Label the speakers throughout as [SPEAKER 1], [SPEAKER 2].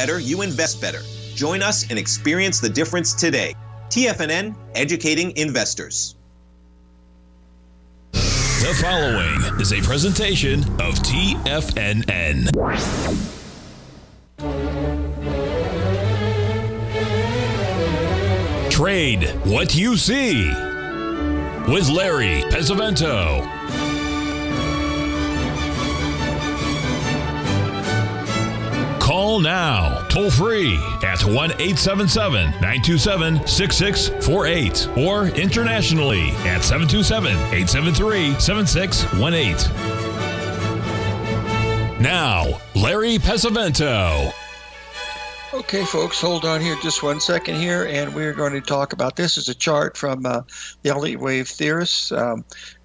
[SPEAKER 1] better, you invest better. Join us and experience the difference today. TFNN, educating investors.
[SPEAKER 2] The following is a presentation of TFNN. Trade what you see with Larry Pesavento. Call now, toll free at 1-877-927-6648 or internationally at 727-873-7618. Now, Larry Pesavento.
[SPEAKER 3] Okay, folks, hold on here just 1 second here, and we're going to talk about this. Is a chart from the Elliott Wave Theorists.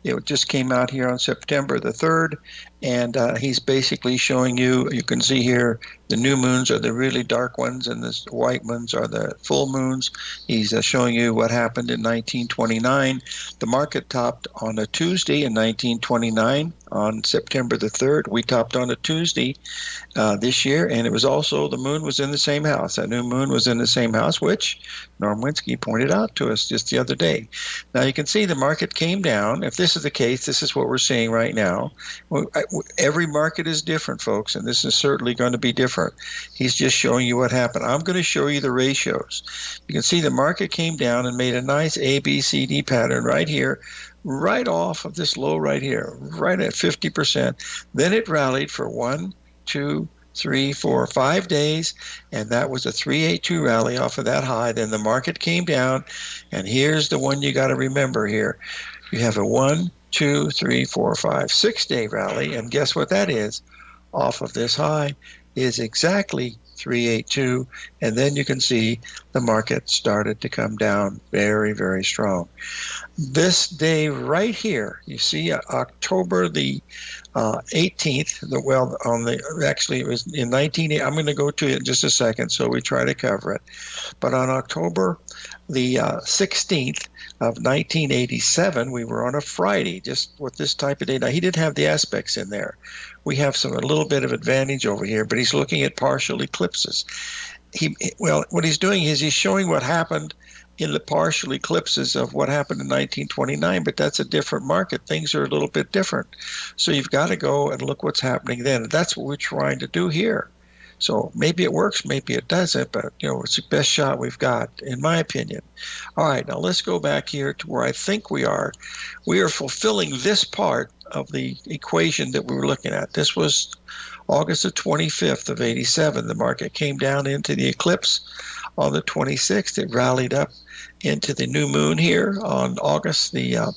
[SPEAKER 3] It just came out here on September the 3rd, and he's basically showing you can see here, the new moons are the really dark ones, and the white moons are the full moons. He's showing you what happened in 1929. The market topped on a Tuesday in 1929 on September the 3rd. We topped on a Tuesday this year, and it was also, the moon was in the same house. That new moon was in the same house, which Norm Winsky pointed out to us just the other day. Now you can see the market came down. If this is the case, this is what we're seeing right now. Every market is different, folks, and this is certainly going to be different. He's just showing you what happened. I'm going to show you the ratios. You can see the market came down and made a nice ABCD pattern right here, right off of this low right here, right at 50%. Then it rallied for 1, 2, 3, 4, 5 days, and that was a 382 rally off of that high. Then the market came down, and here's the one you got to remember here. You have a 1, 2, 3, 4, 5, 6 day rally, and guess what that is? Off of this high is exactly 382, and then you can see the market started to come down very, very strong. This day right here, you see October the 18th, actually it was in 1980. I'm going to go to it in just a second, so we try to cover it. But on October the 16th of 1987, we were on a Friday, just with this type of day. Now, he didn't have the aspects in there. We have a little bit of advantage over here, but he's looking at partial eclipses. What he's doing is he's showing what happened in the partial eclipses of what happened in 1929, but that's a different market. Things are a little bit different. So you've got to go and look what's happening then. And that's what we're trying to do here. So maybe it works, maybe it doesn't, but it's the best shot we've got, in my opinion. All right, now let's go back here to where I think we are. We are fulfilling this part of the equation that we were looking at. This was August the 25th of 87. The market came down into the eclipse on the 26th. It rallied up into the new moon here on August the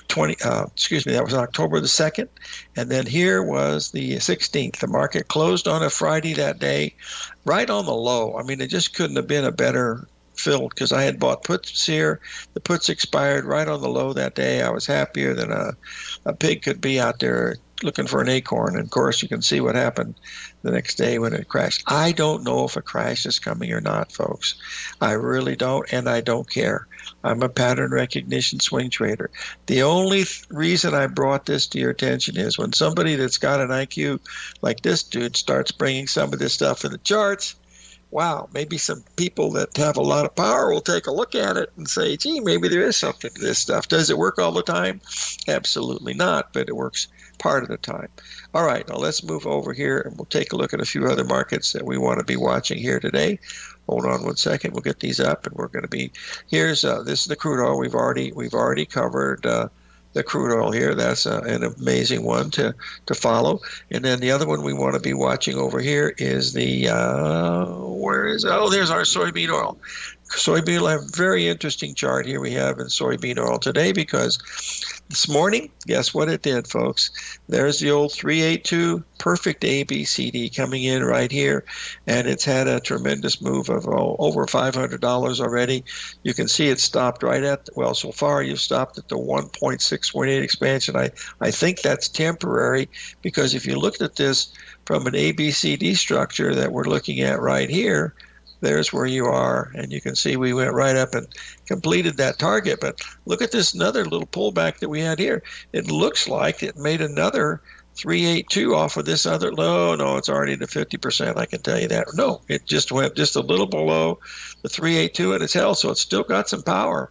[SPEAKER 3] that was October the 2nd, and then here was the 16th. The market closed on a Friday that day, right on the low. I mean, it just couldn't have been a better filled, because I had bought puts here. The puts expired right on the low that day. I was happier than a pig could be out there looking for an acorn. And of course, you can see what happened the next day when it crashed. I don't know if a crash is coming or not, folks. I really don't, and I don't care. I'm a pattern recognition swing trader. The only reason I brought this to your attention is when somebody that's got an IQ like this dude starts bringing some of this stuff in the charts, wow, maybe some people that have a lot of power will take a look at it and say, gee, maybe there is something to this stuff. Does it work all the time? Absolutely not, but it works part of the time. All right, now let's move over here and we'll take a look at a few other markets that we want to be watching here today. Hold on 1 second. We'll get these up, and we're going to be, this is the crude oil. We've already covered the crude oil here. That's an amazing one to follow. And then the other one we want to be watching over here is there's our soybean oil. Soybean oil, a very interesting chart here we have in soybean oil today, because this morning, guess what it did, folks? There's the old 382 perfect ABCD coming in right here, and it's had a tremendous move of over $500 already. You can see it stopped right at, so far you've stopped at the 1.618 expansion. I think that's temporary, because if you looked at this from an ABCD structure that we're looking at right here, there's where you are, and you can see we went right up and completed that target. But look at this another little pullback that we had here. It looks like it made another 382 off of this other low. No, it's already to 50%. I can tell you that. No, it just went just a little below the 382 and it's held. So it's still got some power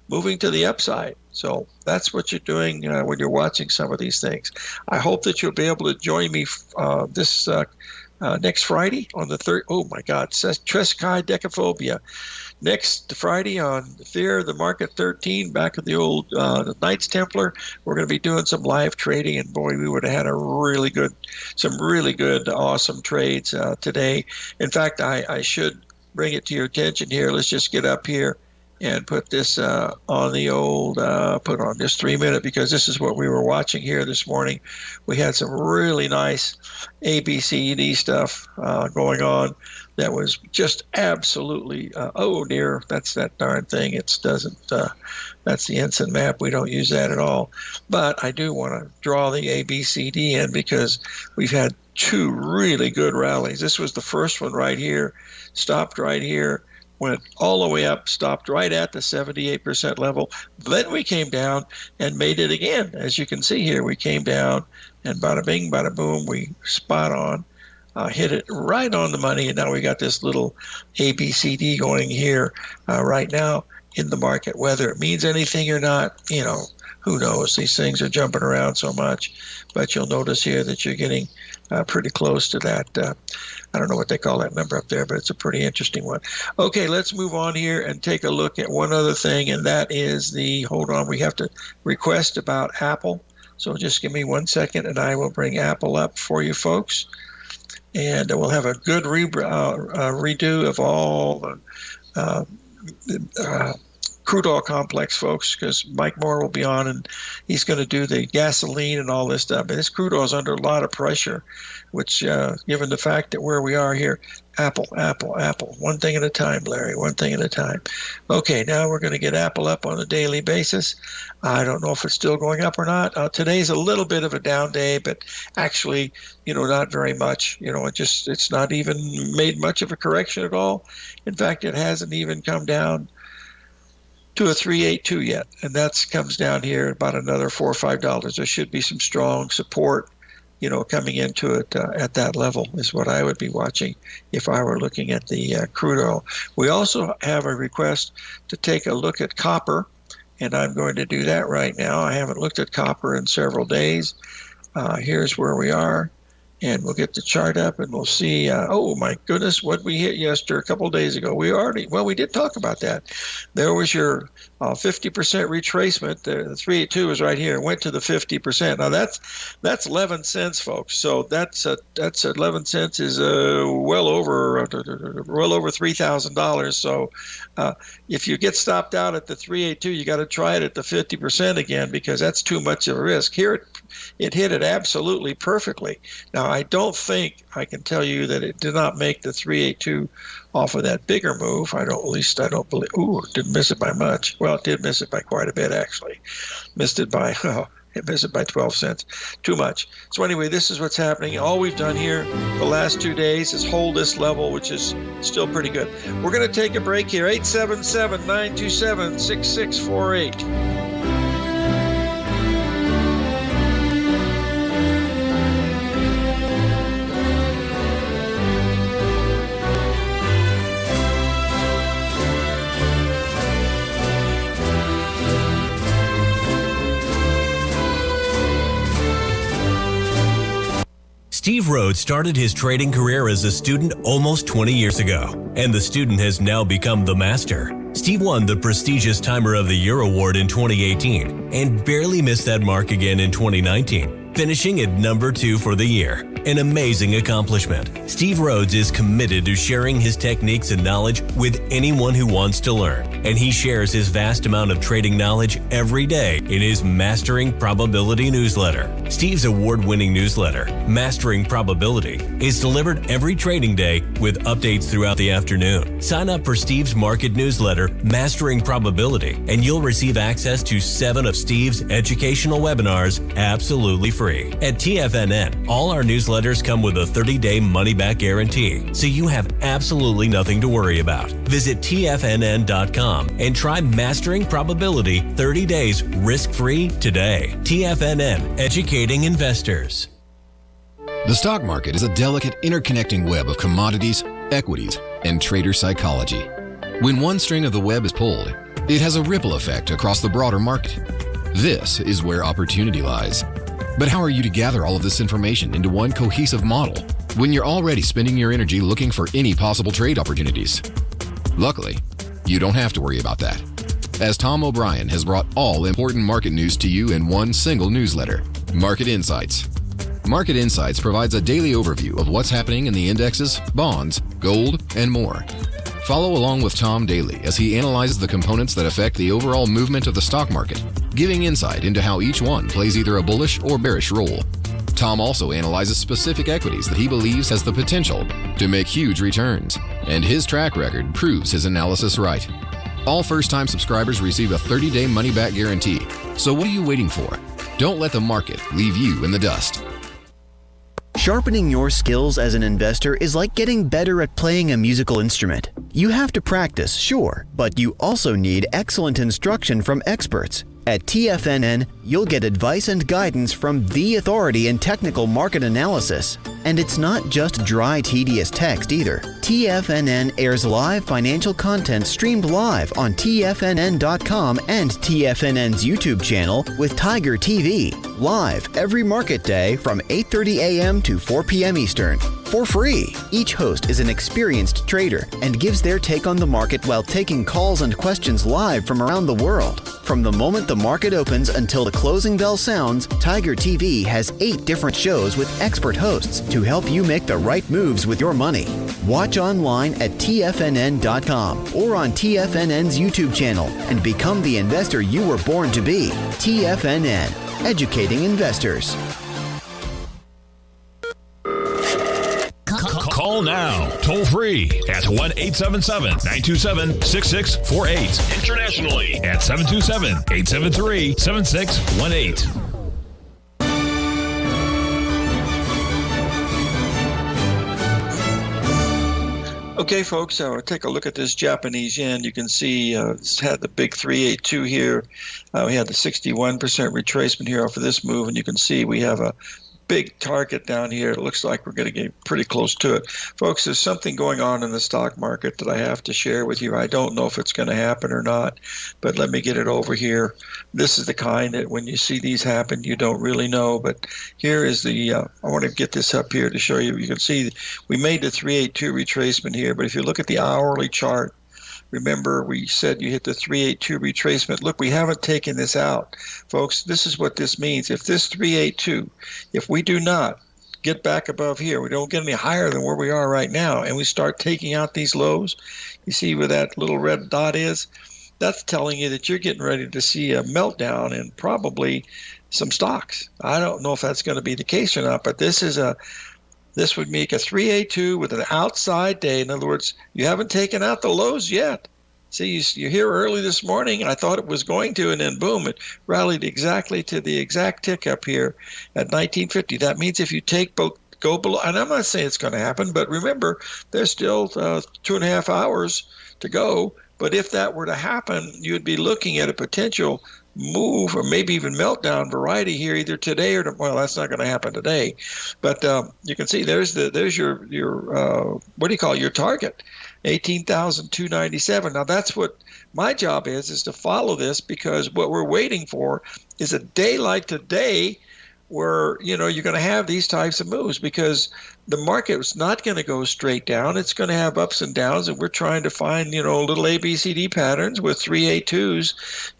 [SPEAKER 3] moving to the upside. So that's what you're doing when you're watching some of these things. I hope that you'll be able to join me this next Friday on the 3rd. Oh my God, Treskai Decaphobia. Next Friday on Fear of the Market 13, back at the old Knights Templar, we're going to be doing some live trading, and boy, we would have had some really good, awesome trades today. In fact, I should bring it to your attention here. Let's just get up here and put this on the old, put on this 3-minute, because this is what we were watching here this morning. We had some really nice ABCD stuff going on that was just absolutely, oh dear, that's that darn thing. It doesn't, that's the ensign map. We don't use that at all. But I do want to draw the ABCD in because we've had two really good rallies. This was the first one right here, stopped right here, went all the way up, stopped right at the 78% level. Then we came down and made it again. As you can see here, we came down and bada bing, bada boom, we spot on, hit it right on the money. And now we got this little ABCD going here right now in the market. Whether it means anything or not, who knows? These things are jumping around so much. But you'll notice here that you're getting pretty close to that. I don't know what they call that number up there, but it's a pretty interesting one. Okay, let's move on here and take a look at one other thing, and that is hold on, we have to request about Apple. So just give me 1 second, and I will bring Apple up for you folks. And we'll have a good redo of all the crude oil complex, folks, because Mike Moore will be on and he's going to do the gasoline and all this stuff. But this crude oil is under a lot of pressure, which, given the fact that where we are here, Apple, one thing at a time, Larry, one thing at a time. Okay, now we're going to get Apple up on a daily basis. I don't know if it's still going up or not. Today's a little bit of a down day, but actually, not very much. It's not even made much of a correction at all. In fact, it hasn't even come down to a 382 yet, and that comes down here about another $4 or $5. There should be some strong support, coming into it at that level is what I would be watching if I were looking at the crude oil. We also have a request to take a look at copper, and I'm going to do that right now. I haven't looked at copper in several days. Here's where we are. And we'll get the chart up and we'll see, oh my goodness, what we hit yesterday, a couple of days ago. We did talk about that. There was your 50% retracement. The 382 is right here. It went to the 50%. Now that's 11 cents, folks. So that's 11 cents is well over $3,000. So if you get stopped out at the 382, you got to try it at the 50% again, because that's too much of a risk. Here it hit it absolutely perfectly. Now, I don't think I can tell you that it did not make the 382 off of that bigger move. I don't believe. Ooh, it didn't miss it by much. Well, it did miss it by quite a bit, actually. It missed it by 12 cents. Too much. So anyway, this is what's happening. All we've done here the last 2 days is hold this level, which is still pretty good. We're going to take a break here. 877-927-6648.
[SPEAKER 4] Steve Rhodes started his trading career as a student almost 20 years ago, and the student has now become the master. Steve won the prestigious Timer of the Year award in 2018 and barely missed that mark again in 2019, finishing at number 2 for the year. An amazing accomplishment. Steve Rhodes is committed to sharing his techniques and knowledge with anyone who wants to learn, and he shares his vast amount of trading knowledge every day in his Mastering Probability newsletter. Steve's award-winning newsletter, Mastering Probability, is delivered every trading day with updates throughout the afternoon. Sign up for Steve's market newsletter, Mastering Probability, and you'll receive access to 7 of Steve's educational webinars absolutely free. At TFNN, all our newsletters come with a 30-day money-back guarantee, so you have absolutely nothing to worry about. Visit TFNN.com and try Mastering Probability 30 days risk-free today. TFNN, educating investors.
[SPEAKER 5] The stock market is a delicate interconnecting web of commodities, equities, and trader psychology. When one string of the web is pulled, it has a ripple effect across the broader market. This is where opportunity lies. But how are you to gather all of this information into one cohesive model when you're already spending your energy looking for any possible trade opportunities? Luckily, you don't have to worry about that, as Tom O'Brien has brought all important market news to you in one single newsletter, Market Insights. Market Insights provides a daily overview of what's happening in the indexes, bonds, gold, and more. Follow along with Tom daily as he analyzes the components that affect the overall movement of the stock market, giving insight into how each one plays either a bullish or bearish role. Tom also analyzes specific equities that he believes has the potential to make huge returns, and his track record proves his analysis right. All first-time subscribers receive a 30-day money-back guarantee. So what are you waiting for? Don't let the market leave you in the dust.
[SPEAKER 6] Sharpening your skills as an investor is like getting better at playing a musical instrument. You have to practice, sure, but you also need excellent instruction from experts. At TFNN, you'll get advice and guidance from the authority in technical market analysis. And it's not just dry, tedious text either. TFNN airs live financial content streamed live on TFNN.com and TFNN's YouTube channel with Tiger TV, live every market day from 8:30 a.m. to 4 p.m. Eastern, for free. Each host is an experienced trader and gives their take on the market while taking calls and questions live from around the world. From the moment the market opens until the closing bell sounds, Tiger TV has 8 different shows with expert hosts to help you make the right moves with your money. Watch online at TFNN.com or on TFNN's YouTube channel and become the investor you were born to be. TFNN, educating investors.
[SPEAKER 2] Call now, toll free at 1-877-927-6648. Internationally at 727-873-7618.
[SPEAKER 3] Okay, folks, take a look at this Japanese yen. You can see it's had the big 382 here. We had the 61% retracement here off of this move, and you can see we have a big target down here. It looks like we're going to get pretty close to it. Folks, there's something going on in the stock market that I have to share with you. I don't know if it's going to happen or not, but let me get it over here. This is the kind that when you see these happen, you don't really know. But here is the, I want to get this up here to show you. You can see we made the 382 retracement here, but if you look at the hourly chart, remember, we said you hit the 382 retracement. Look, we haven't taken this out. Folks, this is what this means. If this 382, if we do not get back above here, we don't get any higher than where we are right now, and we start taking out these lows, you see where that little red dot is? That's telling you that you're getting ready to see a meltdown in probably some stocks. I don't know if that's going to be the case or not, but this would make a 382 with an outside day. In other words, you haven't taken out the lows yet. See, you're here early this morning, and I thought it was going to, and then boom, it rallied exactly to the exact tick up here at 1950. That means if you go below, and I'm not saying it's going to happen, but remember, there's still 2.5 hours to go. But if that were to happen, you'd be looking at a potential move or maybe even meltdown variety here either today or well, that's not going to happen today, but you can see there's your what do you call it, your target, 18,297. Now that's what my job is to follow this, because what we're waiting for is a day like today where you're going to have these types of moves, because the market is not going to go straight down. It's going to have ups and downs, and we're trying to find little ABCD patterns with 382s,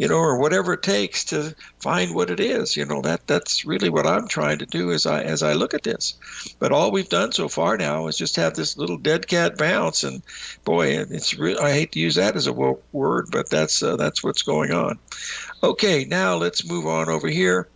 [SPEAKER 3] or whatever it takes to find what it is. That's really what I'm trying to do as I look at this. But all we've done so far now is just have this little dead cat bounce, and boy, it's real. I hate to use that as a word, but that's what's going on. Okay, now let's move on over here.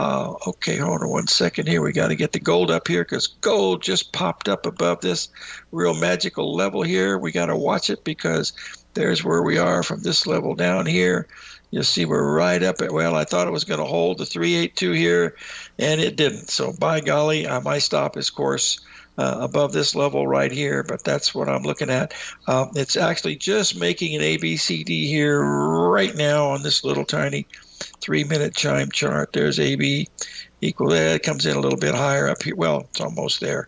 [SPEAKER 3] Okay, hold on one second here. We got to get the gold up here, because gold just popped up above this real magical level here. We got to watch it, because there's where we are from this level down here. You'll see we're right up at, well, I thought it was going to hold the 382 here, and it didn't. So by golly, my stop is, of course, above this level right here, but that's what I'm looking at. It's actually just making an ABCD here right now on this little tiny 3-minute chime chart. There's AB, equal. It comes in a little bit higher up here. Well, it's almost there.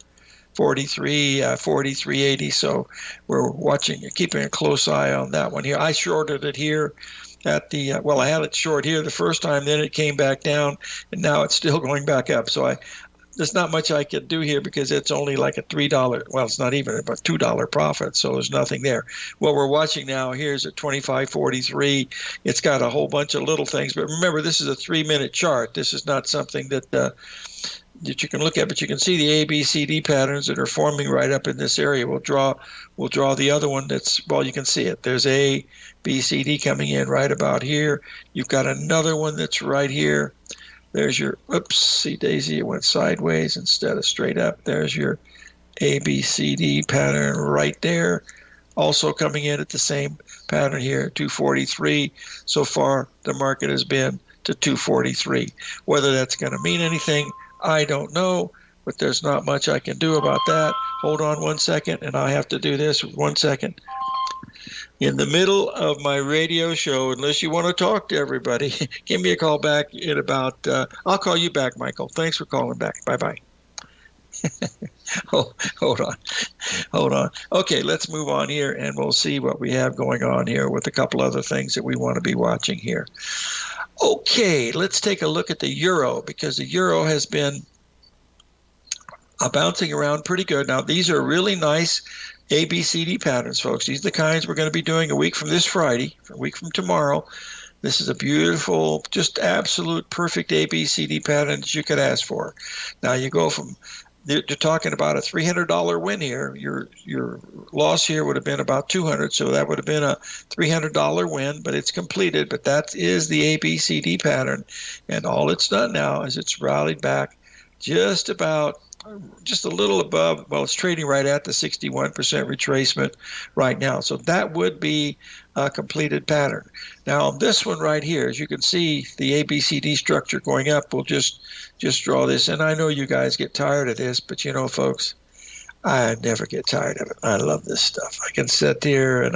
[SPEAKER 3] 43.80. So we're watching, keeping a close eye on that one here. I shorted it here at the I had it short here the first time, then it came back down, and now it's still going back up. So there's not much I could do here because it's only like a $3. Well, it's not even about $2 profit, so there's nothing there. What we're watching now here is at 25.43. It's got a whole bunch of little things, but remember, this is a 3-minute chart. This is not something that you can look at, but you can see the ABCD patterns that are forming right up in this area. We'll draw the other one that's, well, you can see it. There's A, B, C, D coming in right about here. You've got another one that's right here. There's your, oopsie daisy, it went sideways instead of straight up. There's your ABCD pattern right there. Also coming in at the same pattern here, 243. So far, the market has been to 243. Whether that's going to mean anything, I don't know, but there's not much I can do about that. Hold on 1 second, and I have to do this 1 second. In the middle of my radio show, unless you want to talk to everybody, give me a call back in about, I'll call you back, Michael. Thanks for calling back. Bye-bye. Hold on. Okay, let's move on here, and we'll see what we have going on here with a couple other things that we want to be watching here. Okay, let's take a look at the euro, because the euro has been bouncing around pretty good. Now, these are really nice ABCD patterns, folks. These are the kinds we're going to be doing a week from this Friday, a week from tomorrow. This is a beautiful, just absolute perfect ABCD pattern that you could ask for. Now, you go from, they're talking about a $300 win here. Your loss here would have been about $200, so that would have been a $300 win, but it's completed. But that is the ABCD pattern, and all it's done now is it's rallied back just a little above. Well, it's trading right at the 61% retracement right now, so that would be a completed pattern. Now, on this one right here, as you can see, the ABCD structure going up. We'll just draw this, and I know you guys get tired of this, but you know, folks, I never get tired of it. I love this stuff. I can sit here and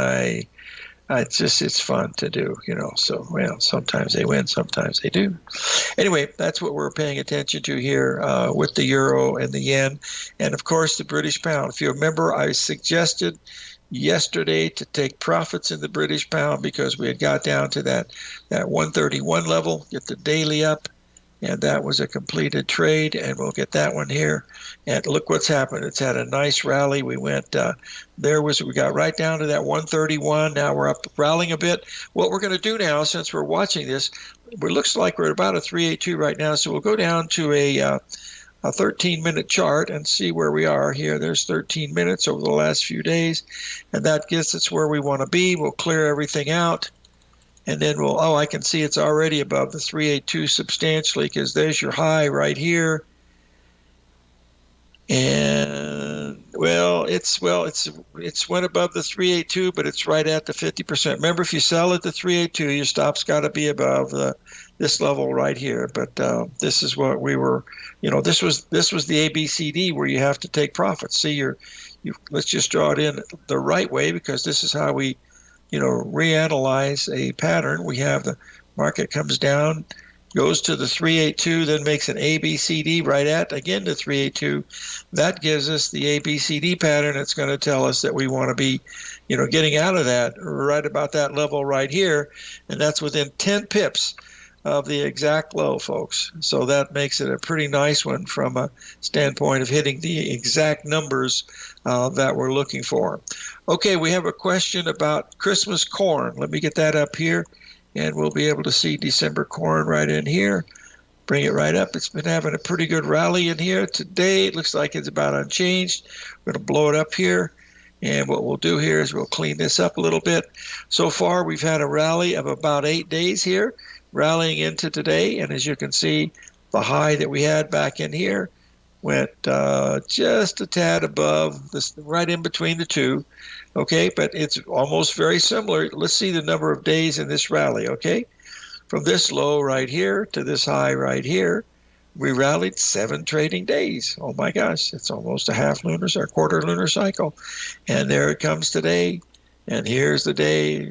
[SPEAKER 3] it's fun to do, you know. So, well, sometimes they win, sometimes they do. Anyway, that's what we're paying attention to here with the euro and the yen, and of course the British pound. If you remember, I suggested yesterday to take profits in the British pound because we had got down to that 131 level, get the daily up, and that was a completed trade, and we'll get that one here. And look what's happened. It's had a nice rally. We went we got right down to that 131. Now we're up rallying a bit. What we're going to do now, since we're watching this, it looks like we're at about a 382 right now, so we'll go down to a 13-minute chart and see where we are here. There's 13 minutes over the last few days, and that gets us where we want to be. We'll clear everything out, and then I can see it's already above the 382 substantially, because there's your high right here. And it's went above the 382, but it's right at the 50%. Remember, if you sell at the 382, your stop's got to be above this level right here. But this is what we were, this was the ABCD where you have to take profits. See, let's just draw it in the right way, because this is how we, reanalyze a pattern. We have the market comes down, goes to the 382, then makes an ABCD right at, again, the 382. That gives us the ABCD pattern. It's going to tell us that we want to be, getting out of that right about that level right here, and that's within 10 pips of the exact low, folks. So that makes it a pretty nice one from a standpoint of hitting the exact numbers that we're looking for. Okay, we have a question about Christmas corn. Let me get that up here, and we'll be able to see December corn right in here. Bring it right up. It's been having a pretty good rally in here. Today, it looks like it's about unchanged. We're going to blow it up here. And what we'll do here is we'll clean this up a little bit. So far, we've had a rally of about 8 days here, rallying into today. And as you can see, the high that we had back in here went just a tad above, this, right in between the two. Okay, but it's almost very similar. Let's see the number of days in this rally, okay? From this low right here to this high right here, we rallied 7 trading days. Oh my gosh, it's almost a quarter lunar cycle. And there it comes today. And here's the day,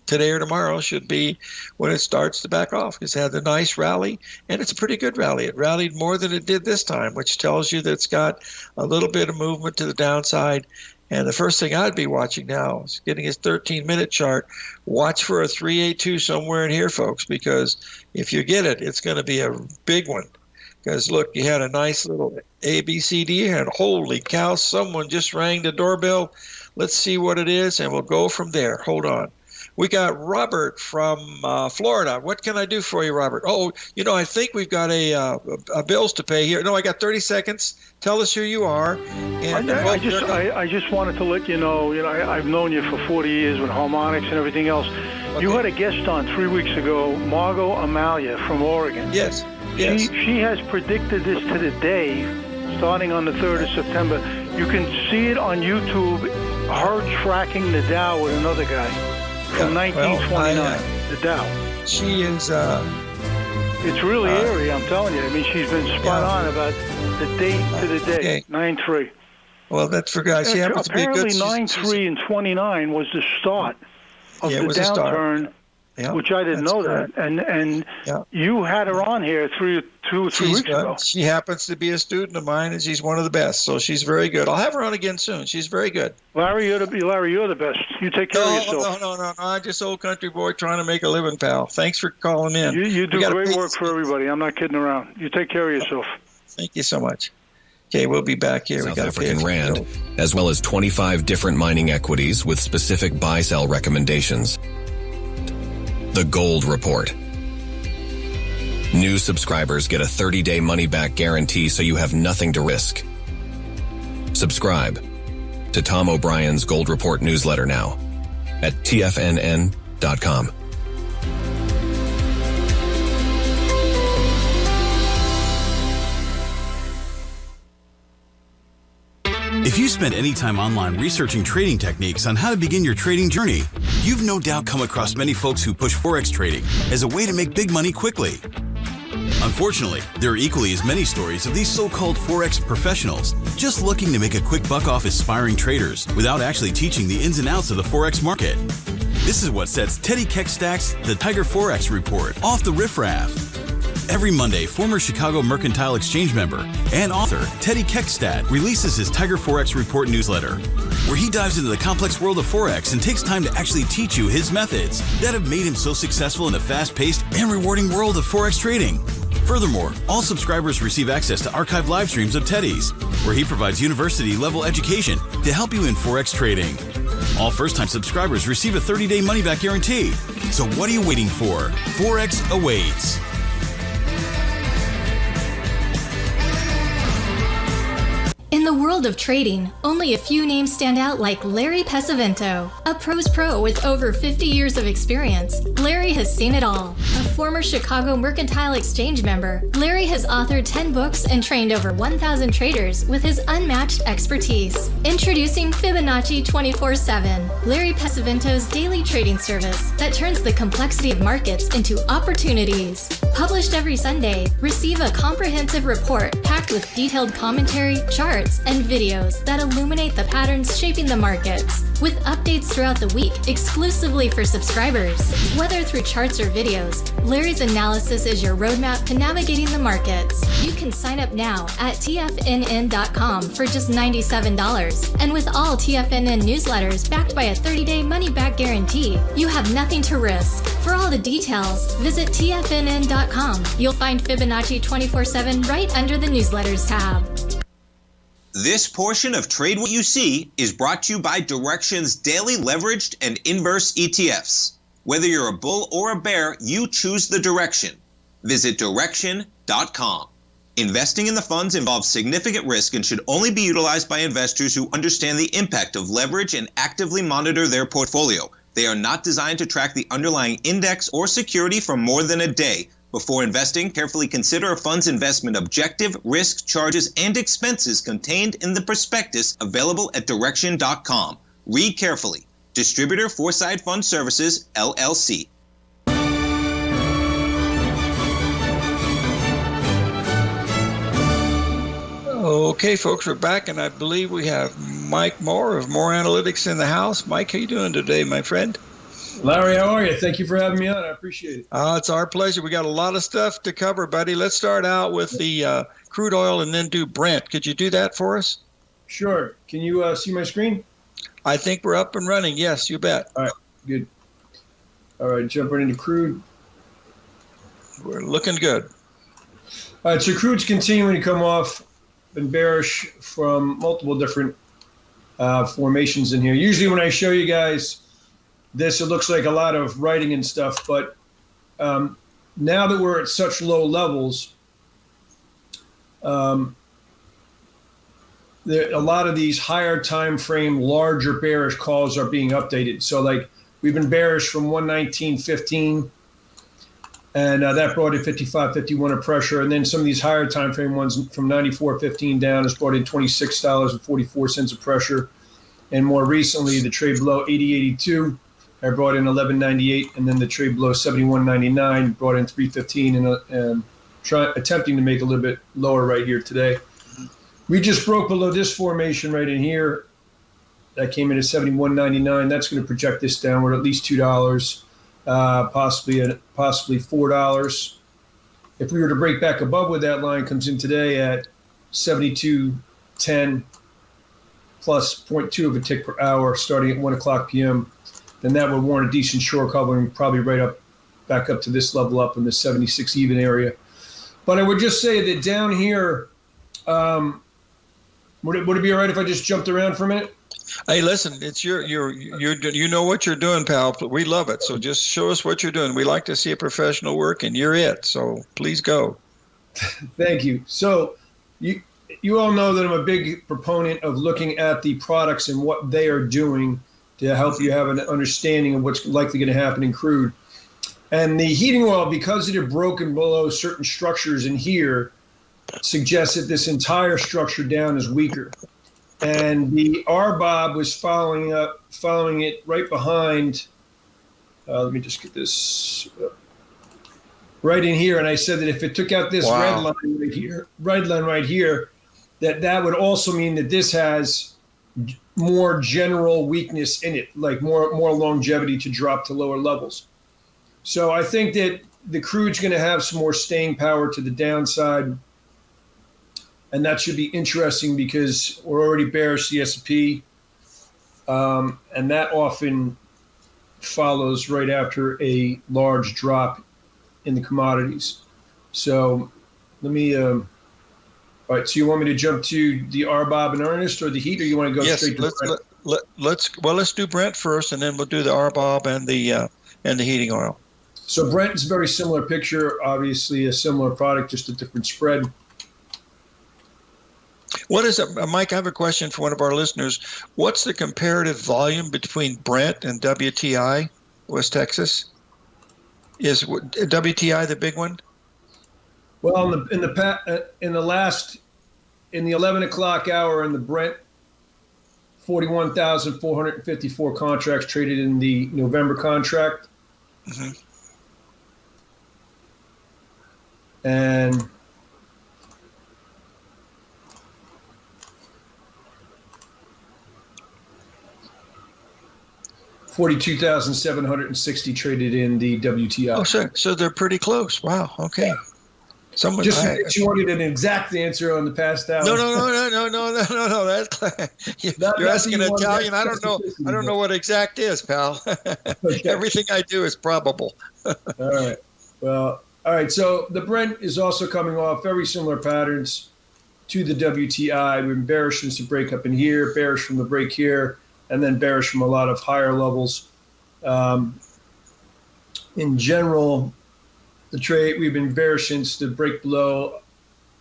[SPEAKER 3] today or tomorrow should be when it starts to back off. It's had a nice rally, and it's a pretty good rally. It rallied more than it did this time, which tells you that it's got a little bit of movement to the downside. And the first thing I'd be watching now is getting his 13-minute chart. Watch for a 382 somewhere in here, folks, because if you get it, it's going to be a big one. Because, look, you had a nice little ABCD, and holy cow, someone just rang the doorbell. Let's see what it is, and we'll go from there. Hold on. We got Robert from Florida. What can I do for you, Robert? Oh, I think we've got a bills to pay here. No, I got 30 seconds. Tell us who you are. And
[SPEAKER 7] I just wanted to let you know, I've known you for 40 years with harmonics and everything else. Okay. You had a guest on 3 weeks ago, Margot Amalia from Oregon.
[SPEAKER 3] Yes.
[SPEAKER 7] She has predicted this to the day, starting on the 3rd of September. You can see it on YouTube, her tracking the Dow with another guy from 1929, the Dow.
[SPEAKER 3] She is...
[SPEAKER 7] it's really eerie, I'm telling you. I mean, she's been spot on about the date to the day, 9-3.
[SPEAKER 3] Well, that's for guys. She happens to be a good...
[SPEAKER 7] Apparently 9-3 and 29 was the start of the downturn. Yeah, which I didn't know that, and you had her on here 2 or 3 weeks ago.
[SPEAKER 3] She happens to be a student of mine, and she's one of the best, so she's very good. I'll have her on again soon. She's very good.
[SPEAKER 7] Larry, you're the best. You take care of yourself.
[SPEAKER 3] No. I'm just old country boy trying to make a living, pal. Thanks for calling in.
[SPEAKER 7] You do great work for everybody. I'm not kidding around. You take care of yourself.
[SPEAKER 3] Thank you so much. Okay, we'll be back here.
[SPEAKER 8] South African Rand, as well as 25 different mining equities with specific buy-sell recommendations. The Gold Report. New subscribers get a 30-day money-back guarantee so you have nothing to risk. Subscribe to Tom O'Brien's Gold Report newsletter now at TFNN.com.
[SPEAKER 9] If you spend any time online researching trading techniques on how to begin your trading journey, you've no doubt come across many folks who push Forex trading as a way to make big money quickly. Unfortunately, there are equally as many stories of these so-called Forex professionals just looking to make a quick buck off aspiring traders without actually teaching the ins and outs of the Forex market. This is what sets Teddy Keckstack's The Tiger Forex Report off the riffraff. Every Monday, former Chicago Mercantile Exchange member and author Teddy Keckstack releases his Tiger Forex Report newsletter, where he dives into the complex world of Forex and takes time to actually teach you his methods that have made him so successful in the fast-paced and rewarding world of Forex trading. Furthermore, all subscribers receive access to archived live streams of Teddy's, where he provides university-level education to help you in Forex trading. All first-time subscribers receive a 30-day money-back guarantee. So what are you waiting for? Forex awaits.
[SPEAKER 10] In the world of trading, only a few names stand out like Larry Pesavento. A pro's pro with over 50 years of experience, Larry has seen it all. A former Chicago Mercantile Exchange member, Larry has authored 10 books and trained over 1,000 traders with his unmatched expertise. Introducing Fibonacci 24/7, Larry Pesavento's daily trading service that turns the complexity of markets into opportunities. Published every Sunday, receive a comprehensive report packed with detailed commentary, charts, and videos that illuminate the patterns shaping the markets, with updates throughout the week exclusively for subscribers. Whether through charts or videos, Larry's analysis is your roadmap to navigating the markets. You can sign up now at TFNN.com for just $97. And with all TFNN newsletters backed by a 30-day money-back guarantee, you have nothing to risk. For all the details, visit TFNN.com. You'll find Fibonacci 24/7 right under the newsletters tab.
[SPEAKER 1] This portion of Trade What You See is brought to you by Direxion's daily leveraged and inverse ETFs. Whether you're a bull or a bear, you choose the direction. Visit Direxion.com. Investing in the funds involves significant risk and should only be utilized by investors who understand the impact of leverage and actively monitor their portfolio. They are not designed to track the underlying index or security for more than a day. Before investing, carefully consider a fund's investment objective, risk, charges, and expenses contained in the prospectus available at Direxion.com. Read carefully. Distributor Foreside Fund Services, LLC.
[SPEAKER 3] Okay, folks, we're back, and I believe we have Mike Moore of More Analytics in the house. Mike, how you doing today, my friend?
[SPEAKER 11] Larry, how are you? Thank you for having me on. I appreciate it.
[SPEAKER 3] It's our pleasure. We got a lot of stuff to cover, buddy. Let's start out with the crude oil and then do Brent. Could you do that for us?
[SPEAKER 11] Sure. Can you see my screen?
[SPEAKER 3] I think we're up and running. Yes, you bet.
[SPEAKER 11] All right, good. All right, jump right into crude.
[SPEAKER 3] We're looking good.
[SPEAKER 11] All right, so crude's continuing to come off, been bearish from multiple different formations in here. Usually when I show you guys this, it looks like a lot of writing and stuff, but now that we're at such low levels, a lot of these higher time frame, larger bearish calls are being updated. So like we've been bearish from 119.15, and that brought in 55.51 of pressure. And then some of these higher time frame ones from 94.15 down has brought in $26.44 of pressure. And more recently, the trade below 80.82 I brought in 11.98, and then the trade below 71.99 brought in 3.15, and attempting to make a little bit lower right here today. We just broke below this formation right in here. That came in at 71.99. That's going to project this downward at least $2, possibly $4. If we were to break back above where that line comes in today at 72.10 plus 0.2 of a tick per hour starting at 1 o'clock p.m., then that would warrant a decent short covering, probably right up, back up to this level up in the 76 even area. But I would just say that down here, would it be all right if I just jumped around for a minute?
[SPEAKER 3] Hey, listen, it's you know what you're doing, pal. We love it. So just show us what you're doing. We like to see a professional work, and you're it. So please go.
[SPEAKER 11] Thank you. So you all know that I'm a big proponent of looking at the products and what they are doing to help you have an understanding of what's likely going to happen in crude. And the heating oil, because it had broken below certain structures in here, suggests that this entire structure down is weaker. And the RBOB was following it right behind. Let me just get this right in here. And I said that if it took out this red line right here, that would also mean that this has more general weakness in it, like more longevity to drop to lower levels. So I think that the crude's going to have some more staying power to the downside, and that should be interesting because we're already bearish the S&P, and that often follows right after a large drop in the commodities. So let me all right, so you want me to jump to the RBOB in earnest or the heat, or you want to go straight to Brent?
[SPEAKER 3] Let's do Brent first, and then we'll do the RBOB and the heating oil.
[SPEAKER 11] So Brent is a very similar picture, obviously a similar product, just a different spread.
[SPEAKER 3] What is it, Mike? I have a question for one of our listeners. What's the comparative volume between Brent and WTI, West Texas? Is WTI the big one?
[SPEAKER 11] Well, in the 11 o'clock hour in the Brent, 41,454 contracts traded in the November contract.
[SPEAKER 3] Mm-hmm.
[SPEAKER 11] And $42,760 traded in the WTI.
[SPEAKER 3] Oh, so they're pretty close. Wow. Okay. Yeah.
[SPEAKER 11] Just in case you wanted an exact answer on the past hour.
[SPEAKER 3] No. You're asking Italian. I don't know what exact is, pal. Okay. Everything I do is probable.
[SPEAKER 11] All right. Well, all right. So the Brent is also coming off very similar patterns to the WTI. We've been bearish since the break up in here, bearish from the break here, and then bearish from a lot of higher levels. In general, the trade, we've been bearish since the break below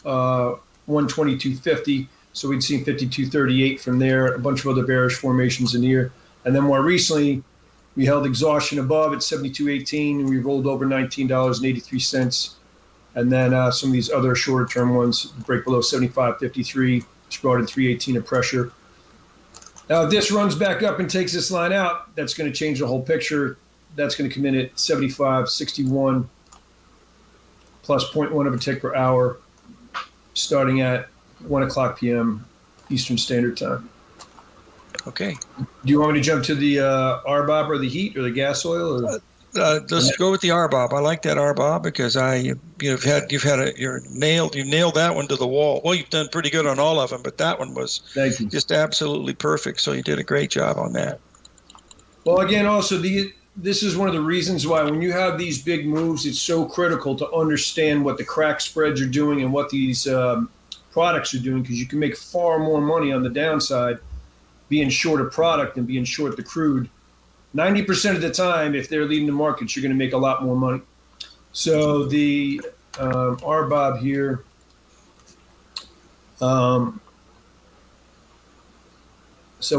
[SPEAKER 11] 122.50. So we'd seen 52.38 from there, a bunch of other bearish formations in here. And then more recently, we held exhaustion above at 72.18, and we rolled over $19.83. And then some of these other shorter term ones break below 75.53, which brought in 318 of pressure. Now, if this runs back up and takes this line out, that's going to change the whole picture. That's going to come in at 75.61 plus 0.1 of a tick per hour, starting at 1 o'clock p.m. Eastern Standard Time.
[SPEAKER 3] Okay.
[SPEAKER 11] Do you want me to jump to the RBOB or the heat or the gas oil? Or?
[SPEAKER 3] Let's go with the RBOB. I like that RBOB because you've nailed that one to the wall. Well, you've done pretty good on all of them, but that one was just absolutely perfect. So you did a great job on that.
[SPEAKER 11] Well, again, also this is one of the reasons why when you have these big moves, it's so critical to understand what the crack spreads are doing and what these products are doing, because you can make far more money on the downside being short a product than being short the crude. 90% of the time, if they're leading the markets, you're going to make a lot more money. So the RBOB here, so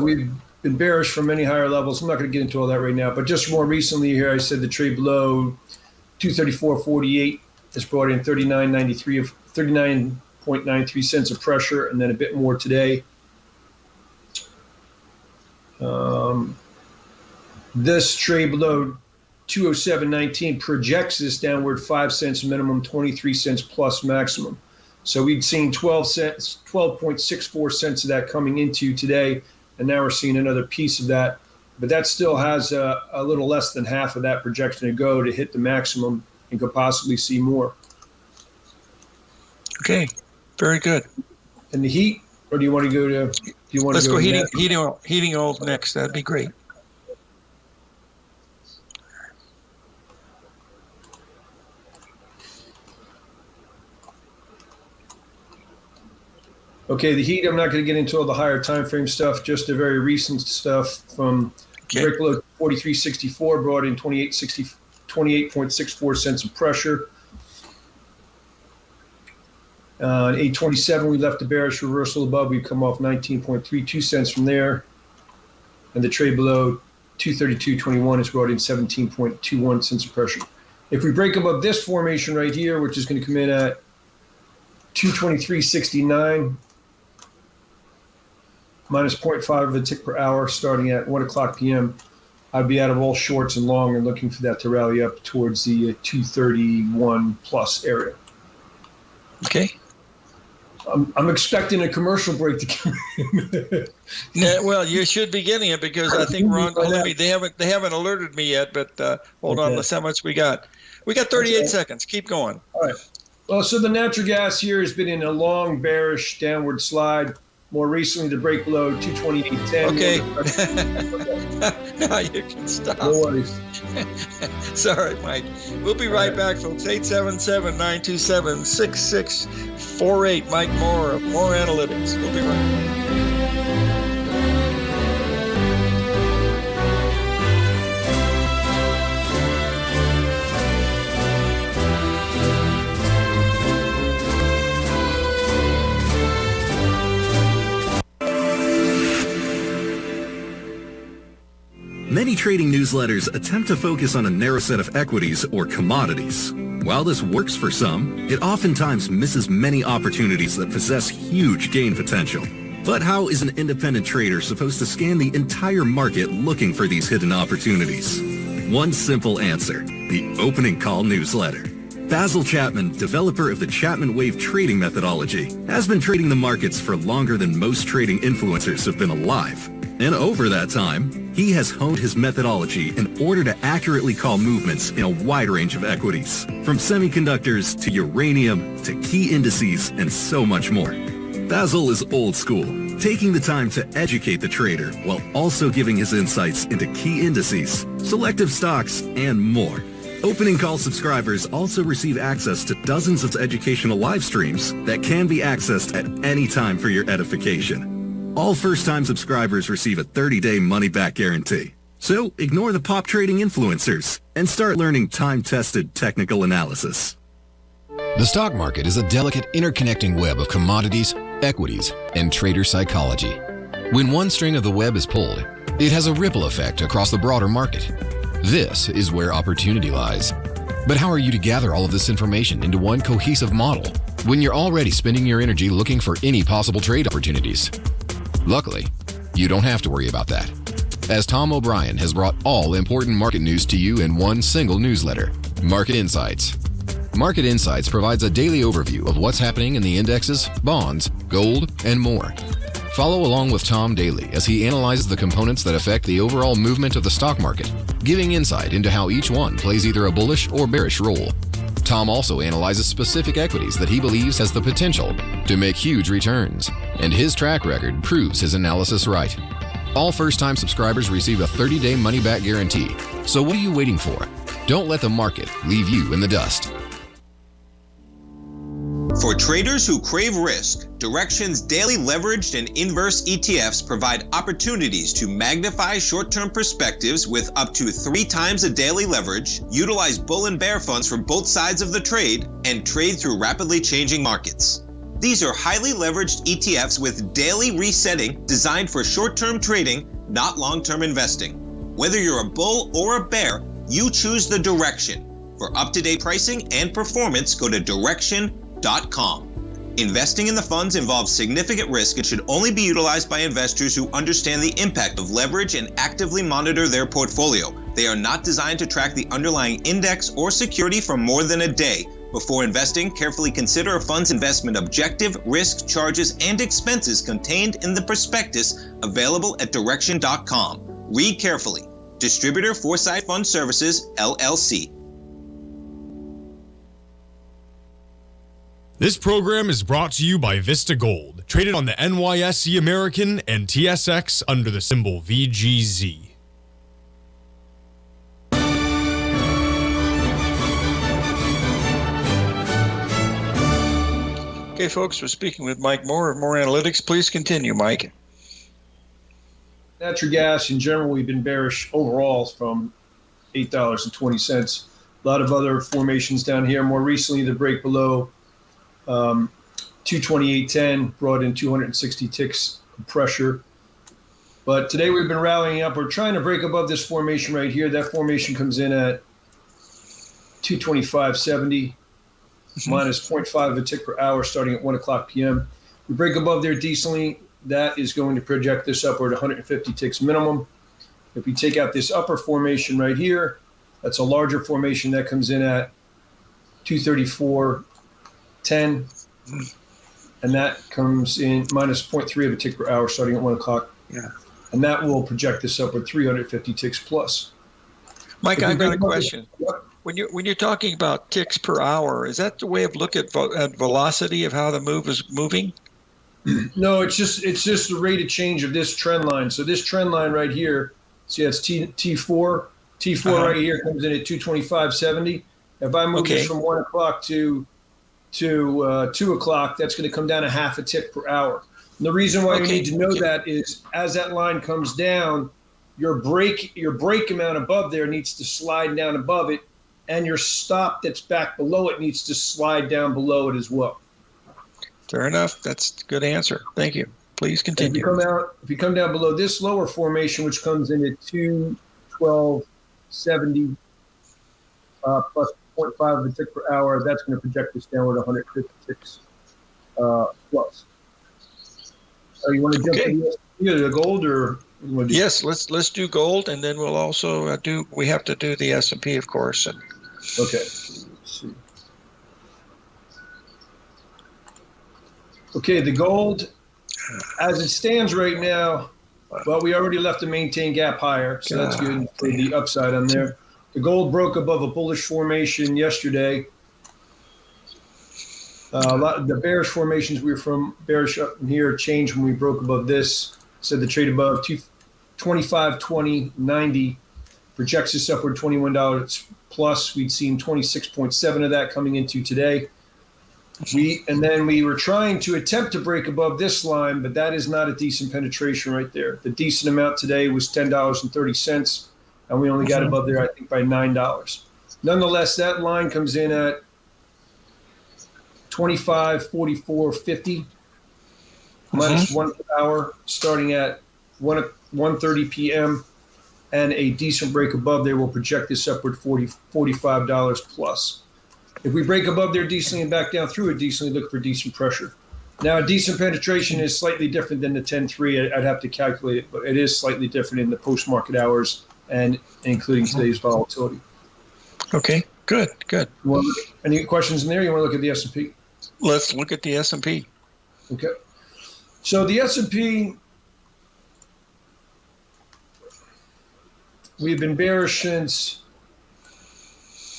[SPEAKER 11] we've been bearish from many higher levels. I'm not going to get into all that right now, but just more recently here, I said the trade below 234.48 has brought in 39.93 cents of pressure, and then a bit more today. This trade below 207.19 projects this downward 5 cents minimum, 23 cents plus maximum. So we'd seen 12.64 cents of that coming into today, and now we're seeing another piece of that. But that still has a little less than half of that projection to go to hit the maximum, and could possibly see more.
[SPEAKER 3] Okay, very good.
[SPEAKER 11] And the heat, or do you want to go to?
[SPEAKER 3] Let's go heating oil next. That'd be great.
[SPEAKER 11] Okay, the heat, I'm not going to get into all the higher time frame stuff, just the very recent stuff from break below 43.64, brought in 28.64 cents of pressure. 827, we left the bearish reversal above. We've come off 19.32 cents from there. And the trade below 232.21 has brought in 17.21 cents of pressure. If we break above this formation right here, which is going to come in at 223.69, minus 0.5 of a tick per hour starting at 1 o'clock p.m., I'd be out of all shorts and long and looking for that to rally up towards the 231 plus area.
[SPEAKER 3] Okay.
[SPEAKER 11] I'm expecting a commercial break to come in.
[SPEAKER 3] Yeah, well, you should be getting it because I think Ron told me they haven't alerted me yet, but hold on, let's see how much we got. We got 38 seconds. Keep going.
[SPEAKER 11] All right. Well, so the natural gas here has been in a long bearish downward slide. More recently, the break below 228.10.
[SPEAKER 3] Okay. Now you can stop.
[SPEAKER 11] No worries.
[SPEAKER 3] Sorry, Mike. We'll be right back, folks. 877-927-6648. Mike Moore of More Analytics. We'll be right back.
[SPEAKER 12] Many trading newsletters attempt to focus on a narrow set of equities or commodities. While this works for some, it oftentimes misses many opportunities that possess huge gain potential. But how is an independent trader supposed to scan the entire market looking for these hidden opportunities? One simple answer: the opening call newsletter. Basil Chapman, developer of the Chapman Wave trading methodology, has been trading the markets for longer than most trading influencers have been alive. And over that time, he has honed his methodology in order to accurately call movements in a wide range of equities, from semiconductors to uranium to key indices and so much more. Basil is old school, taking the time to educate the trader while also giving his insights into key indices, selective stocks, and more. Opening call subscribers also receive access to dozens of educational live streams that can be accessed at any time for your edification. All first-time subscribers receive a 30-day money-back guarantee. So ignore the pop trading influencers and start learning time-tested technical analysis.
[SPEAKER 5] The stock market is a delicate interconnecting web of commodities, equities, and trader psychology. When one string of the web is pulled, it has a ripple effect across the broader market. This is where opportunity lies. But how are you to gather all of this information into one cohesive model when you're already spending your energy looking for any possible trade opportunities? Luckily, you don't have to worry about that, as Tom O'Brien has brought all important market news to you in one single newsletter, Market Insights. Market Insights provides a daily overview of what's happening in the indexes, bonds, gold, and more. Follow along with Tom daily as he analyzes the components that affect the overall movement of the stock market, giving insight into how each one plays either a bullish or bearish role. Tom also analyzes specific equities that he believes has the potential to make huge returns, and his track record proves his analysis right. All first-time subscribers receive a 30-day money-back guarantee. So what are you waiting for? Don't let the market leave you in the dust.
[SPEAKER 1] For traders who crave risk, Direxion's daily leveraged and inverse ETFs provide opportunities to magnify short-term perspectives with up to 3 times a daily leverage, utilize bull and bear funds from both sides of the trade, and trade through rapidly changing markets. These are highly leveraged ETFs with daily resetting designed for short-term trading, not long-term investing. Whether you're a bull or a bear, you choose the Direxion. For up-to-date pricing and performance, go to Direxion.com. Investing in the funds involves significant risk and should only be utilized by investors who understand the impact of leverage and actively monitor their portfolio. They are not designed to track the underlying index or security for more than a day. Before investing, carefully consider a fund's investment objective, risk, charges, and expenses contained in the prospectus available at Direxion.com. Read carefully. Distributor Foresight Fund Services, LLC.
[SPEAKER 13] This program is brought to you by Vista Gold, traded on the NYSE American and TSX under the symbol VGZ.
[SPEAKER 3] Okay, folks, we're speaking with Mike Moore of More Analytics. Please continue, Mike.
[SPEAKER 11] Natural gas in general, we've been bearish overall from $8.20. A lot of other formations down here. More recently, the break below 228.10 brought in 260 ticks of pressure. But today we've been rallying up. We're trying to break above this formation right here. That formation comes in at 225.70 minus 0.5 of a tick per hour starting at 1 o'clock p.m. We break above there decently. That is going to project this upward 150 ticks minimum. If we take out this upper formation right here, that's a larger formation that comes in at 234.10, and that comes in minus 0.3 of a tick per hour starting at 1 o'clock.
[SPEAKER 3] Yeah.
[SPEAKER 11] And that will project this upward 350 ticks plus.
[SPEAKER 3] Mike, I've got a question. When you're talking about ticks per hour, is that the way of look at velocity of how the move is moving?
[SPEAKER 11] No, it's just the rate of change of this trend line. So this trend line right here, see that's T4. T4 right here comes in at 225.70. If I move this from 1 o'clock to 2 o'clock, that's going to come down a half a tick per hour. And the reason why you need to know that is as that line comes down, your break amount above there needs to slide down above it, and your stop that's back below it needs to slide down below it as well.
[SPEAKER 3] Fair enough. That's a good answer. Thank you. Please continue.
[SPEAKER 11] If you come down below this lower formation, which comes in at 212.70 plus 0.5 of a tick per hour, that's going to project this downward 150 ticks plus. You want to jump to the gold, or
[SPEAKER 3] yes? Let's do gold, and then we'll also we have to do the S&P, of course. And
[SPEAKER 11] okay. Let's see. Okay, the gold, as it stands right now, well, we already left the maintain gap higher, so that's good for the upside on there. The gold broke above a bullish formation yesterday. A lot of the bearish formations we were from bearish up in here changed when we broke above this. Said the trade above 25.20.90 projects this upward $21 plus. We'd seen 26.7 of that coming into today. And then we were trying to attempt to break above this line, but that is not a decent penetration right there. The decent amount today was $10.30, and we only got above there, I think, by $9. Nonetheless, that line comes in at 25.44.50 minus 1 hour starting at 1:30 p.m. and a decent break above there will project this upward $45 plus. If we break above there decently and back down through it decently, look for decent pressure. Now, a decent penetration is slightly different than the 10.3. I'd have to calculate it, but it is slightly different in the post-market hours and including today's volatility.
[SPEAKER 3] Okay, good.
[SPEAKER 11] Any questions in there? You want to look at the S&P?
[SPEAKER 3] Let's look at the S&P.
[SPEAKER 11] Okay. So the S&P, we've been bearish since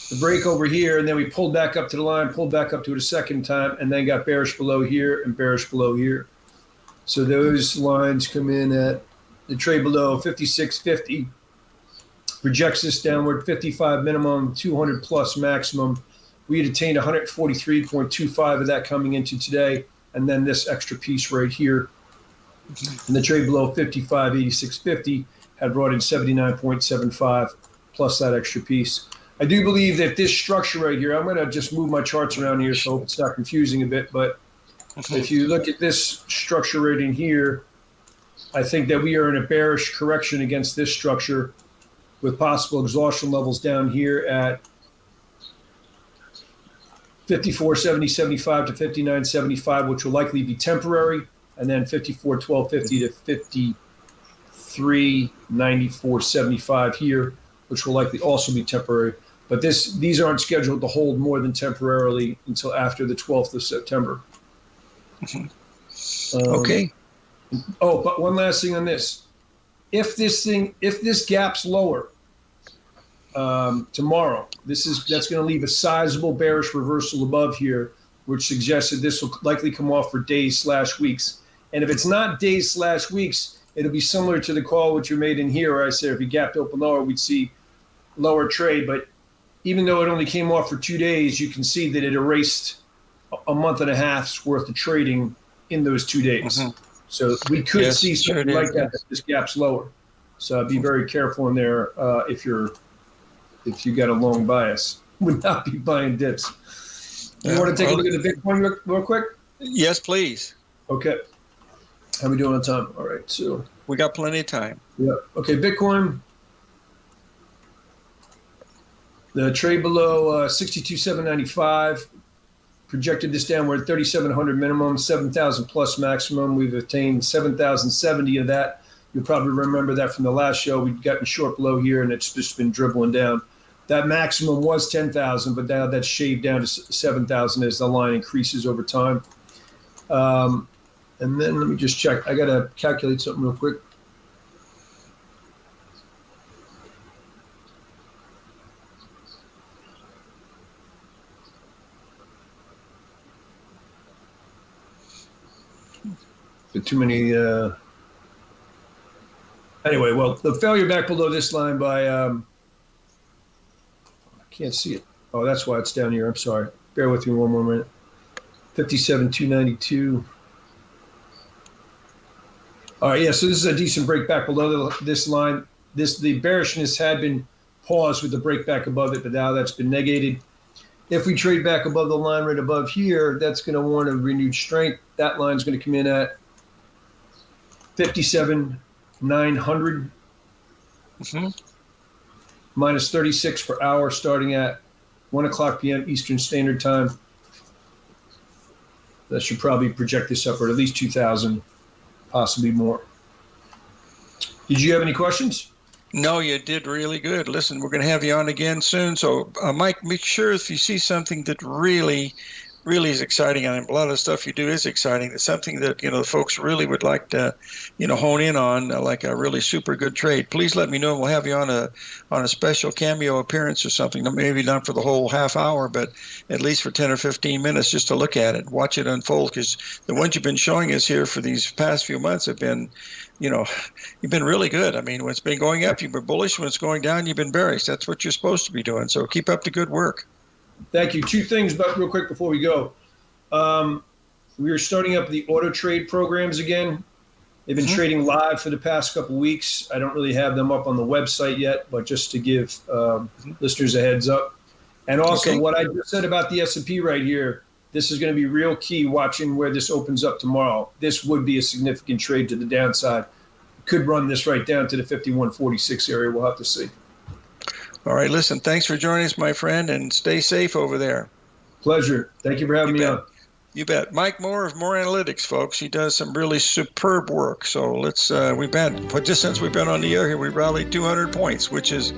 [SPEAKER 11] the break over here, and then we pulled back up to the line, pulled back up to it a second time, and then got bearish below here and bearish below here. So those lines come in at the trade below 56.50, projects this downward 55 minimum, 200 plus maximum. We had attained 143.25 of that coming into today, and then this extra piece right here. And the trade below 55.8650 had brought in 79.75 plus that extra piece. I do believe that this structure right here, I'm going to just move my charts around here so it's not confusing a bit, but if you look at this structure right in here, I think that we are in a bearish correction against this structure with possible exhaustion levels down here at 54.70.75 to 59.75, which will likely be temporary, and then 54.12.50 to 53.94.75 here, which will likely also be temporary. But these aren't scheduled to hold more than temporarily until after the 12th of September.
[SPEAKER 3] Okay.
[SPEAKER 11] Oh, but one last thing on this. If this gap's lower tomorrow, that's going to leave a sizable bearish reversal above here, which suggests that this will likely come off for days/weeks. And if it's not days/weeks, it'll be similar to the call which you made in here, where I said if you gapped open lower, we'd see lower trade. But even though it only came off for 2 days, you can see that it erased a month and a half's worth of trading in those 2 days. So we could see something like that if this gap's lower. So be very careful in there if you got a long bias. Would not be buying dips. You want to take a look at the Bitcoin real quick?
[SPEAKER 3] Yes, please.
[SPEAKER 11] Okay. How we doing on time? All right. So
[SPEAKER 3] we got plenty of time.
[SPEAKER 11] Yeah. Okay. Bitcoin. The trade below 62,795. Projected this downward 3,700 minimum, 7,000 plus maximum. We've attained 7,070 of that. You'll probably remember that from the last show. We'd gotten short below here, and it's just been dribbling down. That maximum was 10,000, but now that's shaved down to 7,000 as the line increases over time. And then let me just check. I got to calculate something real quick. Too many. Anyway, well, the failure back below this line by I can't see it. Oh, that's why it's down here. I'm sorry. Bear with me one more minute. 57,292. All right, yeah. So this is a decent break back below this line. The bearishness had been paused with the break back above it, but now that's been negated. If we trade back above the line right above here, that's going to warrant a renewed strength. That line's going to come in at 57,900 minus 36 per hour, starting at 1 o'clock p.m. Eastern Standard Time. That should probably project this upward at least 2,000, possibly more. Did you have any questions?
[SPEAKER 3] No, you did really good. Listen, we're going to have you on again soon. So, Mike, make sure if you see something that really is exciting, and a lot of the stuff you do is exciting. It's something that, the folks really would like to, hone in on, like a really super good trade. Please let me know. We'll have you on a special cameo appearance or something. Maybe not for the whole half hour, but at least for 10 or 15 minutes just to look at it, watch it unfold. Because the ones you've been showing us here for these past few months have been, you've been really good. I mean, when it's been going up, you've been bullish. When it's going down, you've been bearish. That's what you're supposed to be doing. So keep up the good work.
[SPEAKER 11] Thank you. Two things real quick before we go. We are starting up the auto trade programs again. They've been trading live for the past couple of weeks. I don't really have them up on the website yet, but just to give listeners a heads up. And also what I just said about the S&P right here, this is going to be real key watching where this opens up tomorrow. This would be a significant trade to the downside. Could run this right down to the 51.46 area. We'll have to see.
[SPEAKER 3] All right, listen, thanks for joining us, my friend, and stay safe over there.
[SPEAKER 11] Pleasure. Thank you for having me on.
[SPEAKER 3] You bet. Mike Moore of More Analytics, folks. He does some really superb work. So just since we've been on the air here, we've rallied 200 points, which is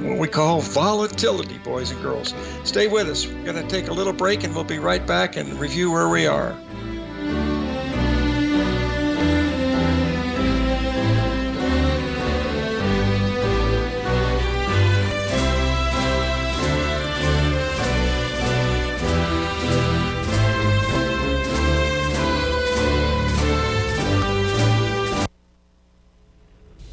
[SPEAKER 3] what we call volatility, boys and girls. Stay with us. We're going to take a little break, and we'll be right back and review where we are.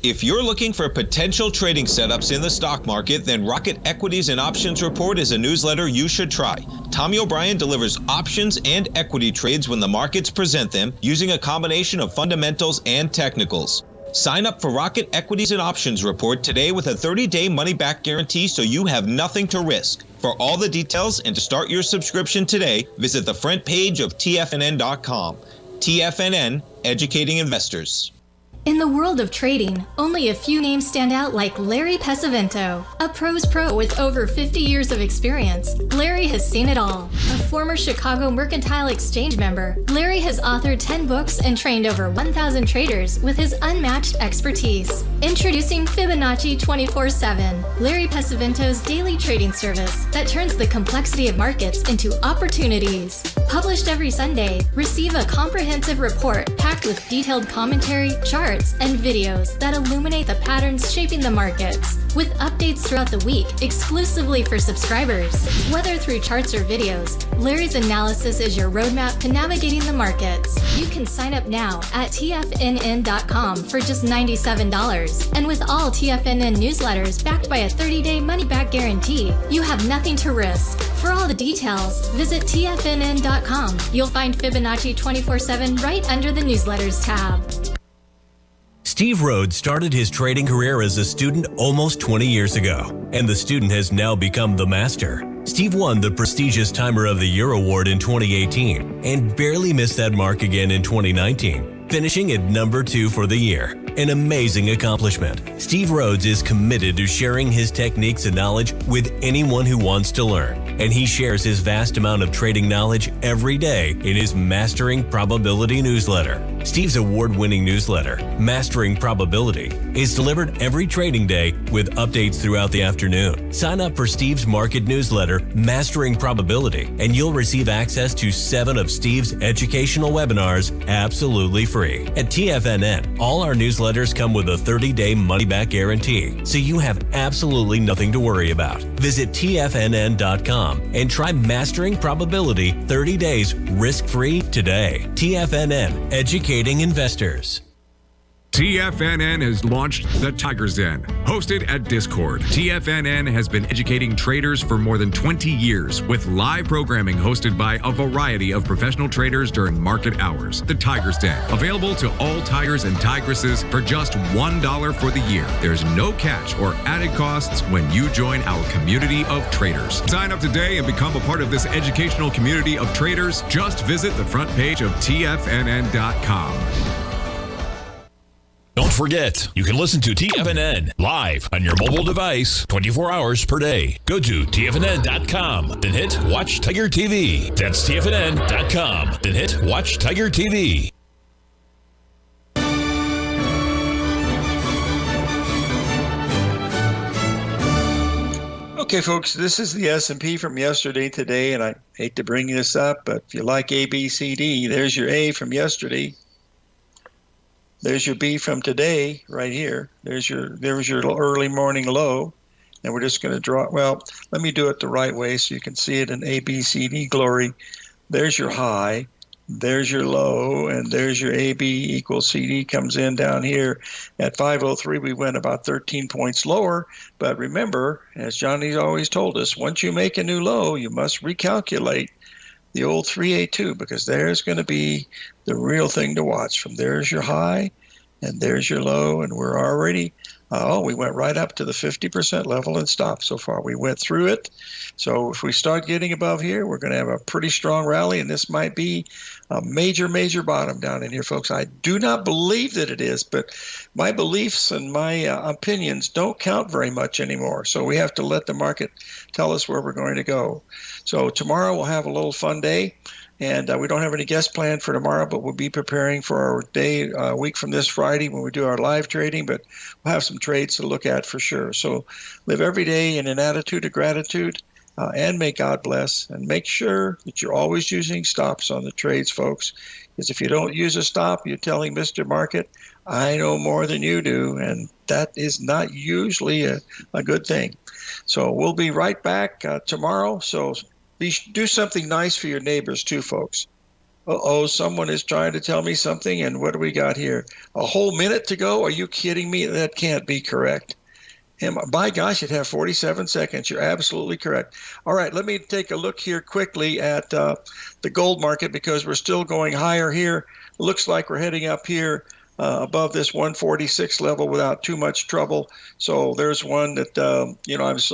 [SPEAKER 1] If you're looking for potential trading setups in the stock market, then Rocket Equities and Options Report is a newsletter you should try. Tommy O'Brien delivers options and equity trades when the markets present them, using a combination of fundamentals and technicals. Sign up for Rocket Equities and Options Report today with a 30-day money-back guarantee, so you have nothing to risk. For all the details and to start your subscription today, visit the front page of TFNN.com. TFNN, educating investors.
[SPEAKER 10] In the world of trading, only a few names stand out like Larry Pesavento, a pros pro with over 50 years of experience. Larry has seen it all. A former Chicago Mercantile Exchange member, Larry has authored 10 books and trained over 1,000 traders with his unmatched expertise. Introducing Fibonacci 24/7, Larry Pesavento's daily trading service that turns the complexity of markets into opportunities. Published every Sunday, receive a comprehensive report packed with detailed commentary, charts, and videos that illuminate the patterns shaping the markets, with updates throughout the week exclusively for subscribers. Whether through charts or videos, Larry's analysis is your roadmap to navigating the markets. You can sign up now at TFNN.com for just $97. And with all TFNN newsletters backed by a 30-day money-back guarantee, you have nothing to risk. For all the details, visit TFNN.com. You'll find Fibonacci 24/7 right under the newsletters tab.
[SPEAKER 4] Steve Rhodes started his trading career as a student almost 20 years ago, and the student has now become the master. Steve won the prestigious Timer of the Year award in 2018 and barely missed that mark again in 2019, finishing at number 2 for the year. An amazing accomplishment. Steve Rhodes is committed to sharing his techniques and knowledge with anyone who wants to learn, and he shares his vast amount of trading knowledge every day in his Mastering Probability newsletter. Steve's award-winning newsletter, Mastering Probability, is delivered every trading day with updates throughout the afternoon. Sign up for Steve's market newsletter, Mastering Probability, and you'll receive access to 7 of Steve's educational webinars absolutely free. At TFNN, all our newsletters come with a 30-day money-back guarantee, so you have absolutely nothing to worry about. Visit TFNN.com and try Mastering Probability 30 days risk-free today. TFNN, educating investors.
[SPEAKER 14] TFNN has launched The Tiger's Den. Hosted at Discord, TFNN has been educating traders for more than 20 years with live programming hosted by a variety of professional traders during market hours. The Tiger's Den, available to all tigers and tigresses for just $1 for the year. There's no catch or added costs when you join our community of traders. Sign up today and become a part of this educational community of traders. Just visit the front page of TFNN.com.
[SPEAKER 2] Don't forget, you can listen to TFNN live on your mobile device 24 hours per day. Go to TFNN.com, then hit Watch Tiger TV. That's TFNN.com, then hit Watch Tiger TV.
[SPEAKER 3] Okay, folks, this is the S&P from yesterday, today, and I hate to bring this up, but if you like A, B, C, D, there's your A from yesterday. There's your B from today right here. There was your early morning low. And we're just going to draw, well, let me do it the right way so you can see it in A, B, C, D glory. There's your high. There's your low. And there's your A, B equals C, D comes in down here. At 503, we went about 13 points lower. But remember, as Johnny's always told us, once you make a new low, you must recalculate the old 382, because there's going to be the real thing to watch. From there's your high and there's your low, and we're already we went right up to the 50% level and stopped so far. We went through it. So if we start getting above here, we're going to have a pretty strong rally, and this might be a major bottom down in here, folks. I do not believe that it is, but my beliefs and my opinions don't count very much anymore. So we have to let the market tell us where we're going to go. So tomorrow we'll have a little fun day. And we don't have any guests planned for tomorrow, but we'll be preparing for our day, a week from this Friday when we do our live trading. But we'll have some trades to look at for sure. So live every day in an attitude of gratitude, and may God bless. And make sure that you're always using stops on the trades, folks. Because if you don't use a stop, you're telling Mr. Market, I know more than you do. And that is not usually a good thing. So we'll be right back tomorrow. So do something nice for your neighbors too, folks. Uh-oh, someone is trying to tell me something, and what do we got here? A whole minute to go? Are you kidding me? That can't be correct. And by gosh, it had 47 seconds. You're absolutely correct. All right, let me take a look here quickly at the gold market because we're still going higher here. Looks like we're heading up here above this 146 level without too much trouble. So there's one that,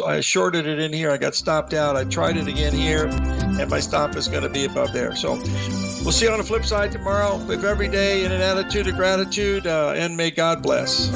[SPEAKER 3] I shorted it in here. I got stopped out. I tried it again here, and my stop is going to be above there. So we'll see you on the flip side tomorrow. Live every day in an attitude of gratitude, and may God bless.